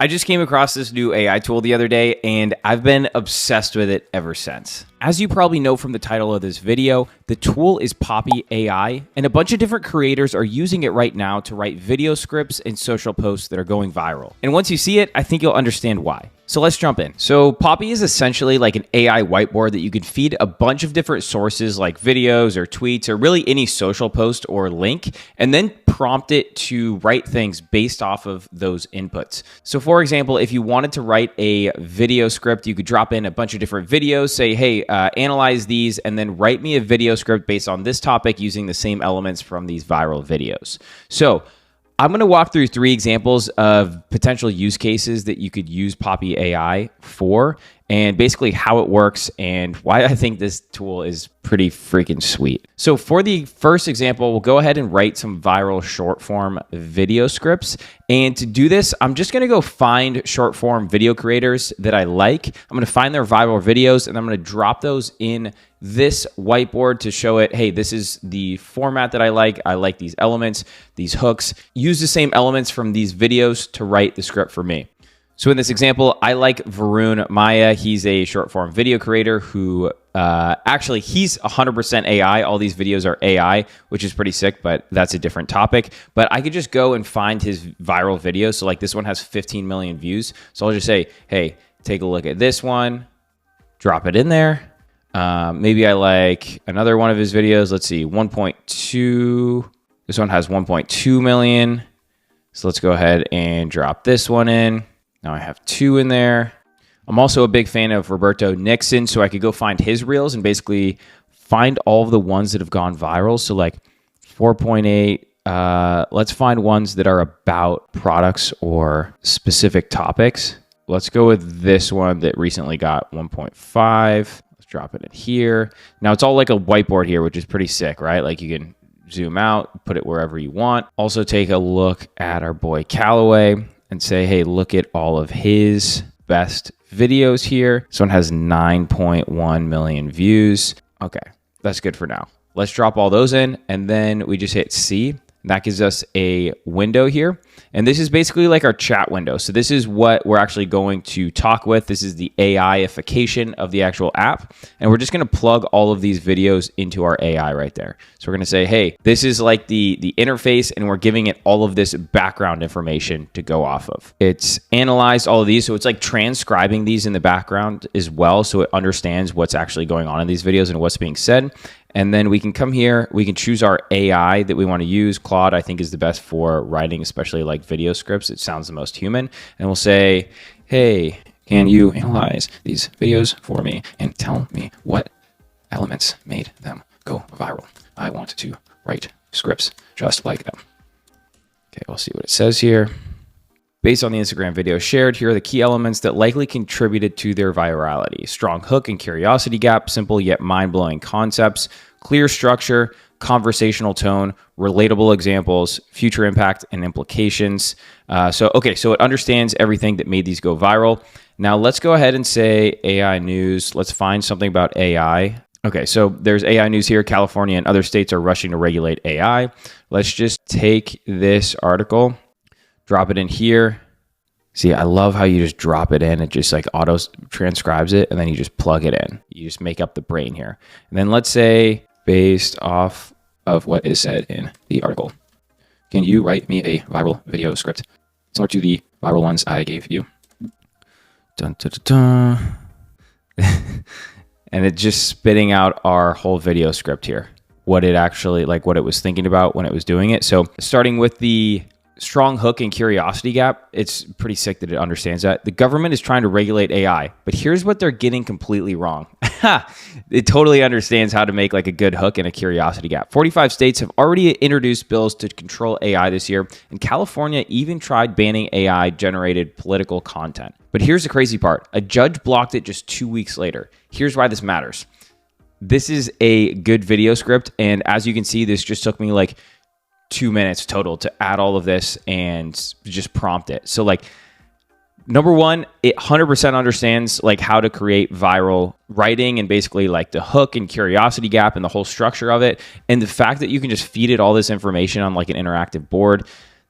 I just came across this new AI tool the other day, and I've been obsessed with it ever since. As you probably know from the title of this video, the tool is Poppy AI, and a bunch of different creators are using it right now to write video scripts and social posts that are going viral. And once you see it, I think you'll understand why. So let's jump in. So Poppy is essentially like an AI whiteboard that you could feed a bunch of different sources like videos or tweets or really any social post or link, and then prompt it to write things based off of those inputs. So for example, if you wanted to write a video script, you could drop in a bunch of different videos, say, hey, analyze these, and then write me a video script based on this topic using the same elements from these viral videos. So I'm going to walk through 3 examples of potential use cases that you could use Poppy AI for, and basically how it works and why I think this tool is pretty freaking sweet. So for the first example, we'll go ahead and write some viral short form video scripts. And to do this, I'm just going to go find short form video creators that I like. I'm going to find their viral videos and I'm going to drop those in this whiteboard to show it, hey, this is the format that I like. I like these elements, these hooks. Use the same elements from these videos to write the script for me. So in this example, I like Varun Maya. He's a short form video creator who actually he's 100% AI. All these videos are AI, which is pretty sick, but that's a different topic. But I could just go and find his viral videos. So like this one has 15 million views. So I'll just say, hey, take a look at this one, drop it in there. Maybe I like another one of his videos. Let's see, 1.2. This one has 1.2 million. So let's go ahead and drop this one in. Now I have 2 in there. I'm also a big fan of Roberto Nixon, so I could go find his reels and basically find all of the ones that have gone viral. So like 4.8, let's find ones that are about products or specific topics. Let's go with this one that recently got 1.5. Let's drop it in here. Now it's all like a whiteboard here, which is pretty sick, right? Like you can zoom out, put it wherever you want. Also take a look at our boy Callaway and say, hey, look at all of his best videos here. This one has 9.1 million views. Okay, that's good for now. Let's drop all those in, and then we just hit C. That gives us a window here. And this is basically like our chat window. So this is what we're actually going to talk with. This is the AI-ification of the actual app. And we're just going to plug all of these videos into our AI right there. So we're going to say, hey, this is like the interface, and we're giving it all of this background information to go off of. It's analyzed all of these. So it's like transcribing these in the background as well. So it understands what's actually going on in these videos and what's being said. And then we can come here, we can choose our AI that we want to use. Claude, I think, is the best for writing, especially like video scripts. It sounds the most human. And we'll say, hey, can you analyze these videos for me and tell me what elements made them go viral? I want to write scripts just like them. Okay, we'll see what it says here. Based on the Instagram video shared, here are the key elements that likely contributed to their virality. Strong hook and curiosity gap, simple yet mind-blowing concepts, clear structure, conversational tone, relatable examples, future impact and implications. So it understands everything that made these go viral. Now let's go ahead and say AI news. Let's find something about AI. Okay, so there's AI news here. California and other states are rushing to regulate AI. Let's just take this article, drop it in here. See, I love how you just drop it in. It just like auto transcribes it, and then you just plug it in. You just make up the brain here. And then let's say, based off of what is said in the article, can you write me a viral video script similar to the viral ones I gave you? Dun, dun, dun, dun. And it's just spitting out our whole video script here. What it actually, like what it was thinking about when it was doing it. So starting with the strong hook and curiosity gap, it's pretty sick that it understands that. The government is trying to regulate AI, but here's what they're getting completely wrong. It totally understands how to make like a good hook and a curiosity gap. 45 states have already introduced bills to control AI this year, and California even tried banning AI-generated political content. But here's the crazy part. A judge blocked it just 2 weeks later. Here's why this matters. This is a good video script, and as you can see, this just took me like 2 minutes total to add all of this and just prompt it. So like, number one, it 100% understands like how to create viral writing and basically like the hook and curiosity gap and the whole structure of it. And the fact that you can just feed it all this information on like an interactive board,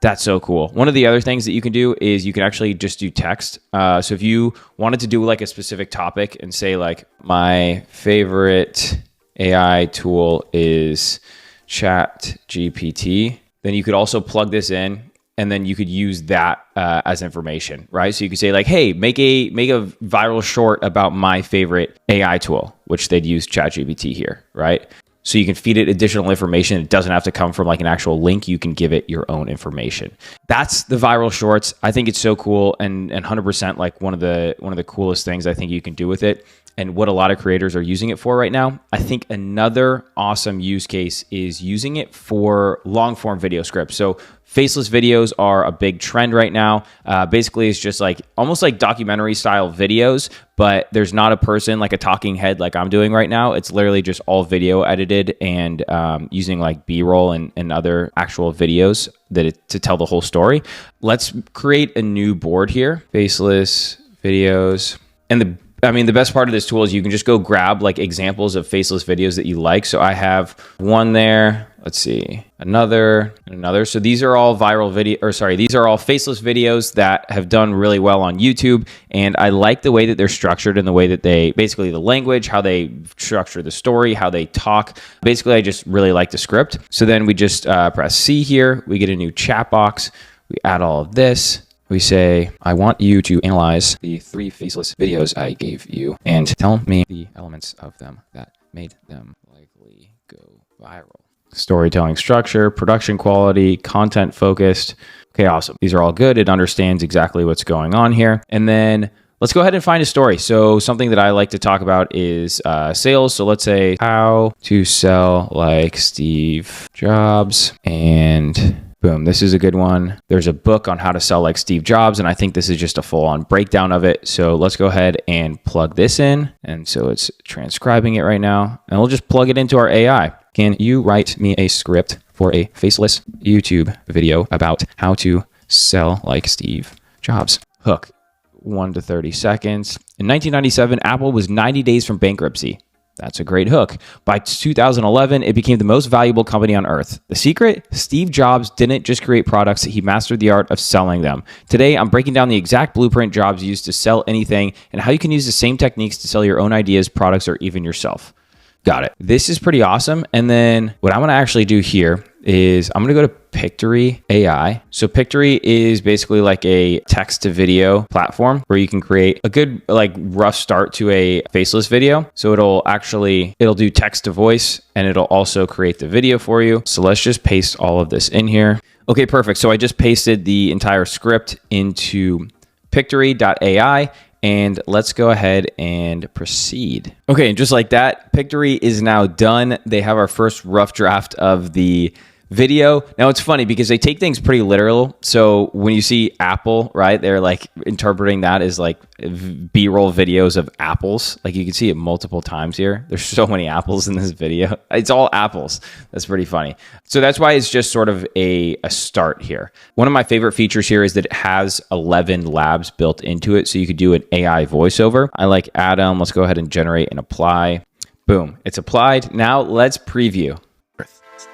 That's so cool. One of the other things that you can do is you can actually just do text. So if you wanted to do like a specific topic and say like, my favorite AI tool is Chat GPT, then you could also plug this in and then you could use that as information, right? So you could say like, hey, make a viral short about my favorite AI tool, which they'd use Chat GPT here, right? So you can feed it additional information. It doesn't have to come from like an actual link. You can give it your own information. That's the viral shorts. I think it's so cool and 100% like one of the coolest things I think you can do with it, and what a lot of creators are using it for right now. I think another awesome use case is using it for long form video scripts. So faceless videos are a big trend right now. Basically, it's just like almost like documentary style videos, but there's not a person like a talking head like I'm doing right now. It's literally just all video edited and using like B-roll and other actual videos to tell the whole story. Let's create a new board here, faceless videos. And the best part of this tool is you can just go grab like examples of faceless videos that you like. So I have one there. Let's see, another. So these are all these are all faceless videos that have done really well on YouTube. And I like the way that they're structured and the way that they, basically the language, how they structure the story, how they talk. Basically, I just really like the script. So then we just press C here. We get a new chat box. We add all of this. We say, I want you to analyze the 3 faceless videos I gave you and tell me the elements of them that made them likely go viral. Storytelling structure, production quality, content focused. Okay, awesome. These are all good. It understands exactly what's going on here. And then let's go ahead and find a story. So something that I like to talk about is sales. So let's say how to sell like Steve Jobs, and boom, this is a good one. There's a book on how to sell like Steve Jobs, and I think this is just a full-on breakdown of it. So let's go ahead and plug this in. And so it's transcribing it right now, and we'll just plug it into our AI. Can you write me a script for a faceless YouTube video about how to sell like Steve Jobs? Hook, 1 to 30 seconds. In 1997, Apple was 90 days from bankruptcy. That's a great hook. By 2011, it became the most valuable company on earth. The secret? Steve Jobs didn't just create products, he mastered the art of selling them. Today, I'm breaking down the exact blueprint Jobs used to sell anything and how you can use the same techniques to sell your own ideas, products, or even yourself. Got it. This is pretty awesome. And then what I'm going to actually do here is I'm going to go to Pictory AI. So Pictory is basically like a text to video platform where you can create a good like rough start to a faceless video. So it'll do text to voice, and it'll also create the video for you. So let's just paste all of this in here. Okay, perfect. So I just pasted the entire script into Pictory.ai. And let's go ahead and proceed. Okay, and just like that, Pictory is now done. They have our first rough draft of the video. Now it's funny because they take things pretty literal. So when you see Apple, right, they're like interpreting that as like B-roll videos of apples. Like you can see it multiple times here. There's so many apples in this video. It's all apples. That's pretty funny. So that's why it's just sort of a start here. One of my favorite features here is that it has 11 labs built into it. So you could do an AI voiceover. I like Adam. Let's go ahead and generate and apply. Boom, it's applied. Now let's preview.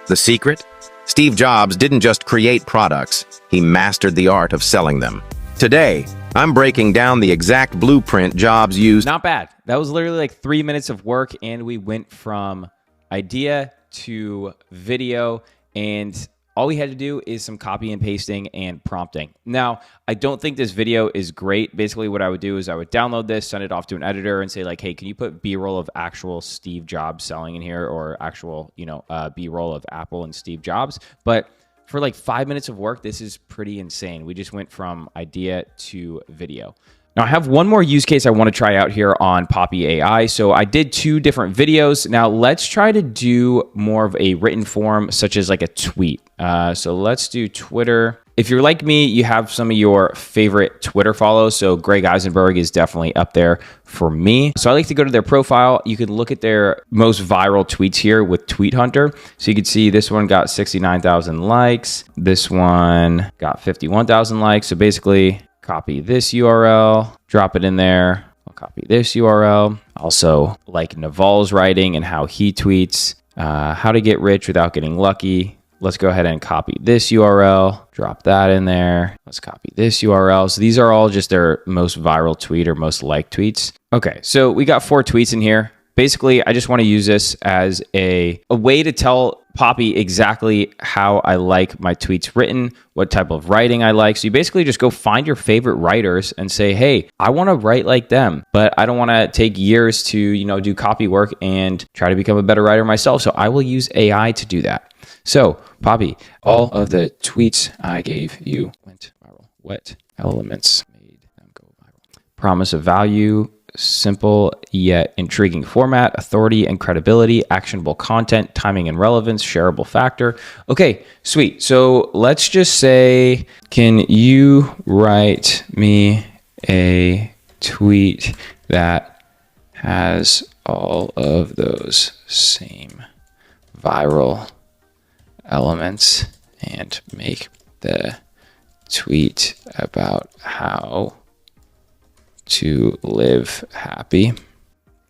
The secret? Steve Jobs didn't just create products, he mastered the art of selling them. Today, I'm breaking down the exact blueprint Jobs used. Not bad. That was literally like 3 minutes of work, and we went from idea to video, and all we had to do is some copy and pasting and prompting. Now, I don't think this video is great. Basically, what I would do is I would download this, send it off to an editor, and say like, hey, can you put B-roll of actual Steve Jobs selling in here, or actual, B-roll of Apple and Steve Jobs? But for like 5 minutes of work, this is pretty insane. We just went from idea to video. Now, I have one more use case I want to try out here on Poppy AI. So I did 2 different videos. Now, let's try to do more of a written form, such as like a tweet. So let's do Twitter. If you're like me, you have some of your favorite Twitter follows. So Greg Eisenberg is definitely up there for me. So I like to go to their profile. You can look at their most viral tweets here with Tweet Hunter. So you can see this one got 69,000 likes. This one got 51,000 likes. So basically, copy this URL, drop it in there. I'll copy this URL. Also, like Naval's writing and how he tweets, how to get rich without getting lucky. let's go ahead and copy this URL, drop that in there. Let's copy this URL. So these are all just their most viral tweet or most liked tweets. Okay, so we got 4 tweets in here. Basically, I just want to use this as a way to tell Poppy exactly how I like my tweets written, what type of writing I like. So you basically just go find your favorite writers and say, hey, I want to write like them, but I don't want to take years to, do copy work and try to become a better writer myself. So I will use AI to do that. So Poppy, all of the tweets I gave you went viral. What elements made them go viral? Promise of value, simple yet intriguing format, authority and credibility, actionable content, timing and relevance, shareable factor. Okay, sweet. So let's just say, can you write me a tweet that has all of those same viral elements and make the tweet about how to live happy?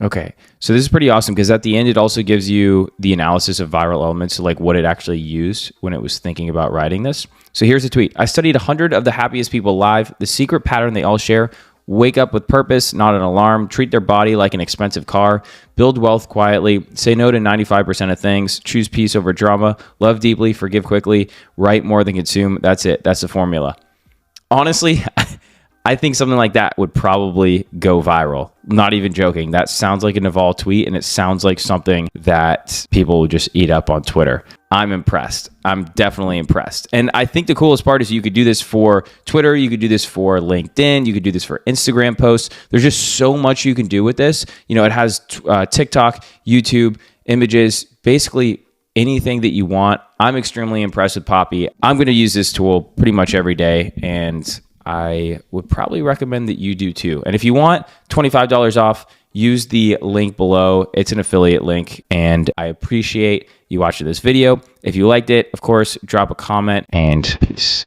Okay, so this is pretty awesome because at the end, it also gives you the analysis of viral elements, so like what it actually used when it was thinking about writing this. So here's the tweet. I studied 100 of the happiest people live. The secret pattern they all share: wake up with purpose, not an alarm, treat their body like an expensive car, build wealth quietly, say no to 95% of things, choose peace over drama, love deeply, forgive quickly, write more than consume. That's it. That's the formula. Honestly, I think something like that would probably go viral. Not even joking. That sounds like a Naval tweet, and it sounds like something that people would just eat up on Twitter. I'm impressed. I'm definitely impressed. And I think the coolest part is you could do this for Twitter. You could do this for LinkedIn. You could do this for Instagram posts. There's just so much you can do with this. It has TikTok, YouTube, images, basically anything that you want. I'm extremely impressed with Poppy. I'm going to use this tool pretty much every day, and I would probably recommend that you do too. And if you want $25 off, use the link below. It's an affiliate link, and I appreciate you watching this video. If you liked it, of course, drop a comment, and peace.